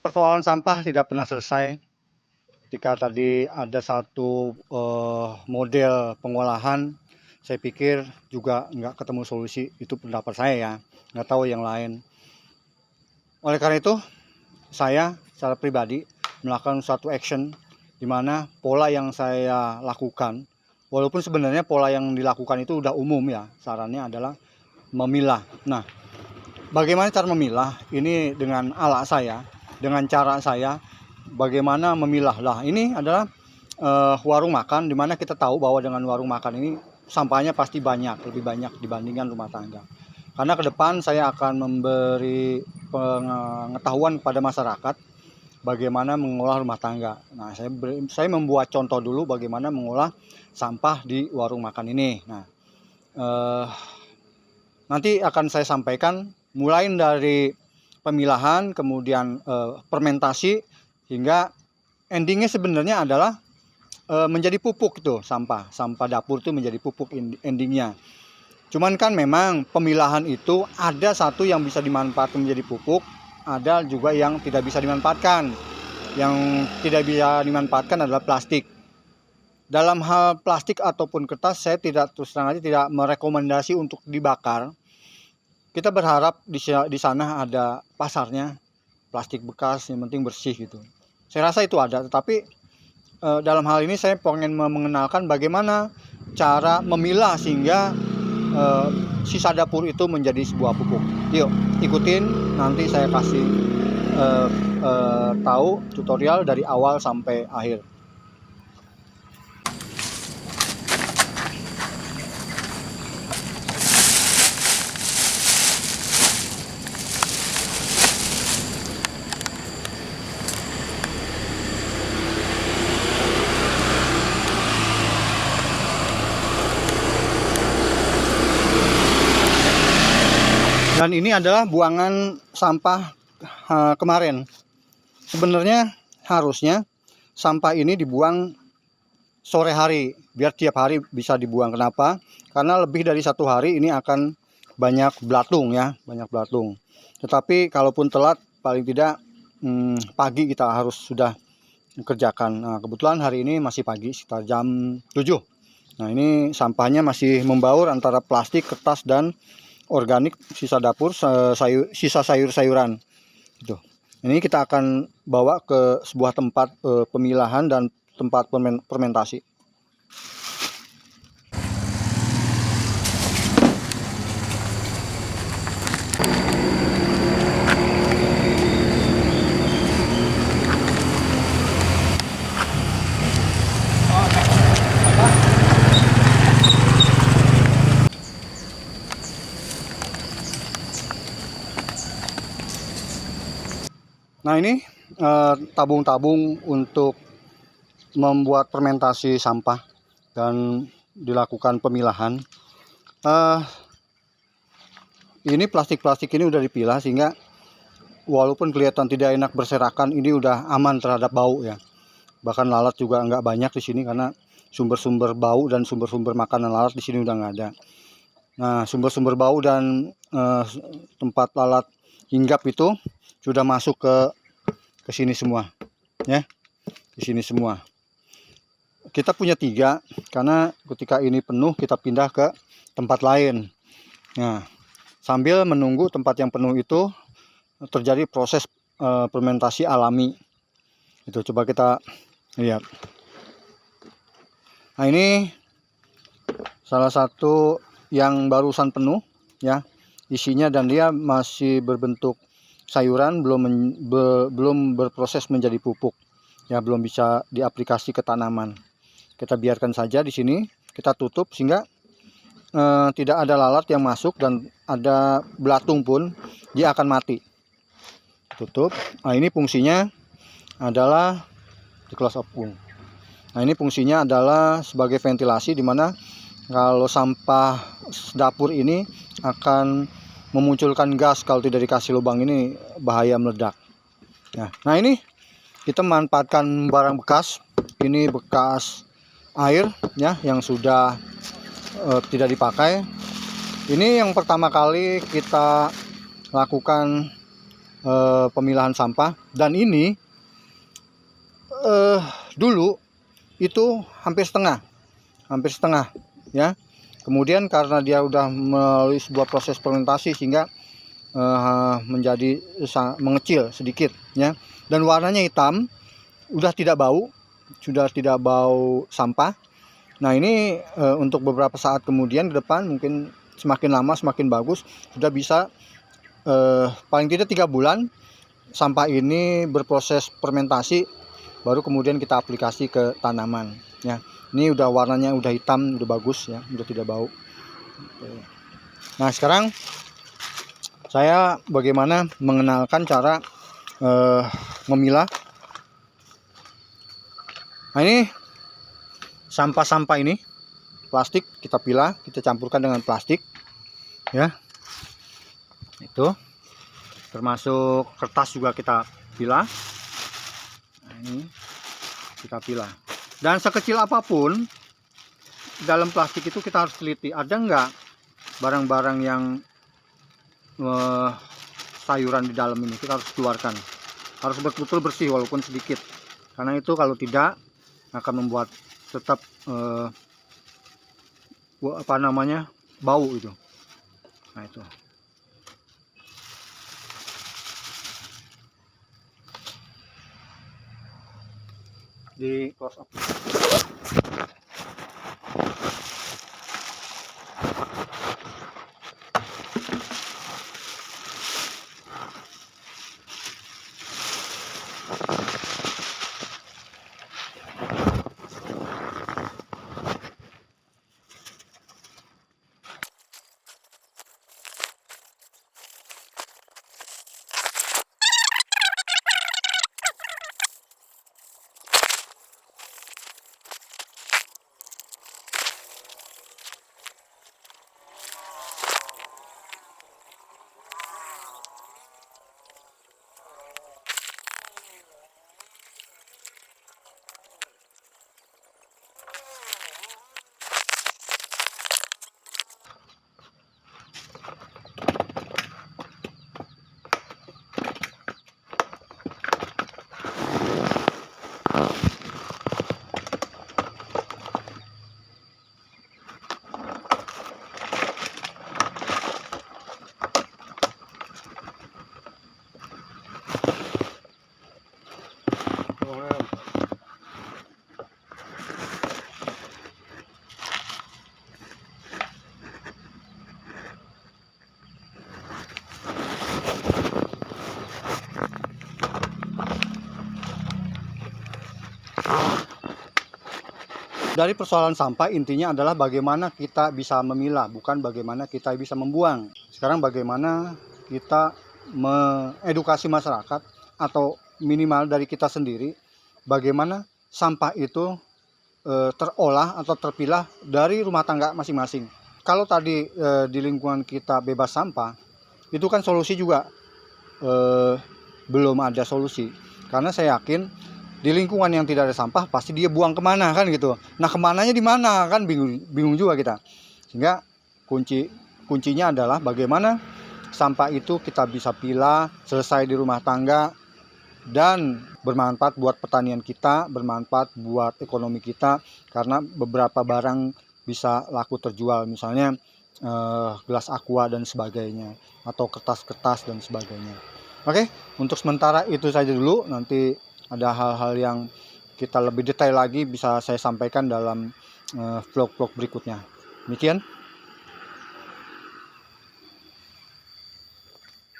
Persoalan sampah tidak pernah selesai. Ketika tadi ada satu model pengolahan, saya pikir juga nggak ketemu solusi. Itu pendapat saya ya, nggak tahu yang lain. Oleh karena itu, saya secara pribadi melakukan suatu action di mana pola yang saya lakukan, walaupun sebenarnya pola yang dilakukan itu udah umum ya, sarannya adalah memilah. Nah, bagaimana cara memilah? Ini dengan ala saya, dengan cara saya, bagaimana memilah. Lah, ini adalah warung makan, dimana kita tahu bahwa dengan warung makan ini sampahnya pasti banyak, lebih banyak dibandingkan rumah tangga. Karena ke depan saya akan memberi pengetahuan kepada masyarakat bagaimana mengolah rumah tangga. Nah, saya membuat contoh dulu bagaimana mengolah sampah di warung makan ini. Nah, nanti akan saya sampaikan mulai dari pemilahan, kemudian fermentasi, hingga endingnya sebenarnya adalah menjadi pupuk itu sampah dapur itu menjadi pupuk endingnya. Cuman kan memang pemilahan itu ada satu yang bisa dimanfaatkan menjadi pupuk, ada juga yang tidak bisa dimanfaatkan. Yang tidak bisa dimanfaatkan adalah plastik. Dalam hal plastik ataupun kertas, saya terus terang aja tidak merekomendasi untuk dibakar. Kita berharap di sana ada pasarnya, plastik bekas yang penting bersih gitu. Saya rasa itu ada, tetapi dalam hal ini saya pengen mengenalkan bagaimana cara memilah sehingga sisa dapur itu menjadi sebuah pupuk. Yuk ikutin, nanti saya kasih tahu tutorial dari awal sampai akhir. Dan ini adalah buangan sampah kemarin. Sebenarnya harusnya sampah ini dibuang sore hari, biar tiap hari bisa dibuang. Kenapa? Karena lebih dari satu hari ini akan banyak belatung ya, banyak belatung. Tetapi kalaupun telat, paling tidak pagi kita harus sudah kerjakan. Nah, kebetulan hari ini masih pagi, sekitar jam 7. Nah, ini sampahnya masih membaur antara plastik, kertas, dan organik, sisa dapur, sisa sayur-sayuran gitu. Ini kita akan bawa ke sebuah tempat pemilahan dan tempat fermentasi. Nah, ini tabung-tabung untuk membuat fermentasi sampah dan dilakukan pemilahan. Ini plastik-plastik ini udah dipilah sehingga walaupun kelihatan tidak enak berserakan, ini udah aman terhadap bau ya. Bahkan lalat juga nggak banyak di sini karena sumber-sumber bau dan sumber-sumber makanan lalat di sini udah nggak ada. Nah, sumber-sumber bau dan tempat lalat hinggap itu sudah masuk ke sini semua ya, di sini semua. Kita punya 3 karena ketika ini penuh kita pindah ke tempat lain. Nah, sambil menunggu tempat yang penuh itu terjadi proses fermentasi alami. Itu coba kita lihat. Nah, ini salah satu yang barusan penuh ya isinya, dan dia masih berbentuk sayuran, belum berproses menjadi pupuk ya, belum bisa diaplikasi ke tanaman. Kita biarkan saja di sini, kita tutup sehingga tidak ada lalat yang masuk, dan ada belatung pun dia akan mati. Tutup. Nah, ini fungsinya adalah di close up. Nah, ini fungsinya adalah sebagai ventilasi, dimana kalau sampah dapur ini akan memunculkan gas kalau tidak dikasih lubang ini, bahaya meledak. Nah, ini kita memanfaatkan barang bekas. Ini bekas air ya yang sudah tidak dipakai. Ini yang pertama kali kita lakukan pemilahan sampah. Dan ini dulu itu hampir setengah ya. Kemudian karena dia udah melalui sebuah proses fermentasi sehingga menjadi mengecil sedikit ya, dan warnanya hitam, sudah tidak bau sampah. Nah ini untuk beberapa saat kemudian ke depan, mungkin semakin lama semakin bagus, sudah bisa paling tidak 3 bulan sampah ini berproses fermentasi, baru kemudian kita aplikasi ke tanaman ya. Ini udah warnanya udah hitam, udah bagus ya, udah tidak bau. Nah sekarang saya bagaimana mengenalkan cara memilah. Nah ini sampah-sampah ini plastik kita pilah, kita campurkan dengan plastik ya. Itu termasuk kertas juga kita pilah. Nah, ini kita pilah. Dan sekecil apapun dalam plastik itu kita harus teliti, ada enggak barang-barang yang sayuran di dalam ini, kita harus keluarkan. Harus betul-betul bersih walaupun sedikit. Karena itu kalau tidak akan membuat tetap bau itu. Nah itu. Di close up. Dari persoalan sampah intinya adalah bagaimana kita bisa memilah, bukan bagaimana kita bisa membuang. Sekarang bagaimana kita mengedukasi masyarakat atau minimal dari kita sendiri, bagaimana sampah itu terolah atau terpilah dari rumah tangga masing-masing. Kalau tadi di lingkungan kita bebas sampah, itu kan solusi juga belum ada solusi. Karena saya yakin di lingkungan yang tidak ada sampah pasti dia buang kemana kan gitu. Nah kemananya di mana kan bingung juga kita. Sehingga kuncinya adalah bagaimana sampah itu kita bisa pilah, selesai di rumah tangga, dan bermanfaat buat pertanian kita, bermanfaat buat ekonomi kita. Karena beberapa barang bisa laku terjual, misalnya gelas aqua dan sebagainya, atau kertas-kertas dan sebagainya. Oke, untuk sementara itu saja dulu. Nanti ada hal-hal yang kita lebih detail lagi bisa saya sampaikan dalam vlog-vlog berikutnya. Demikian.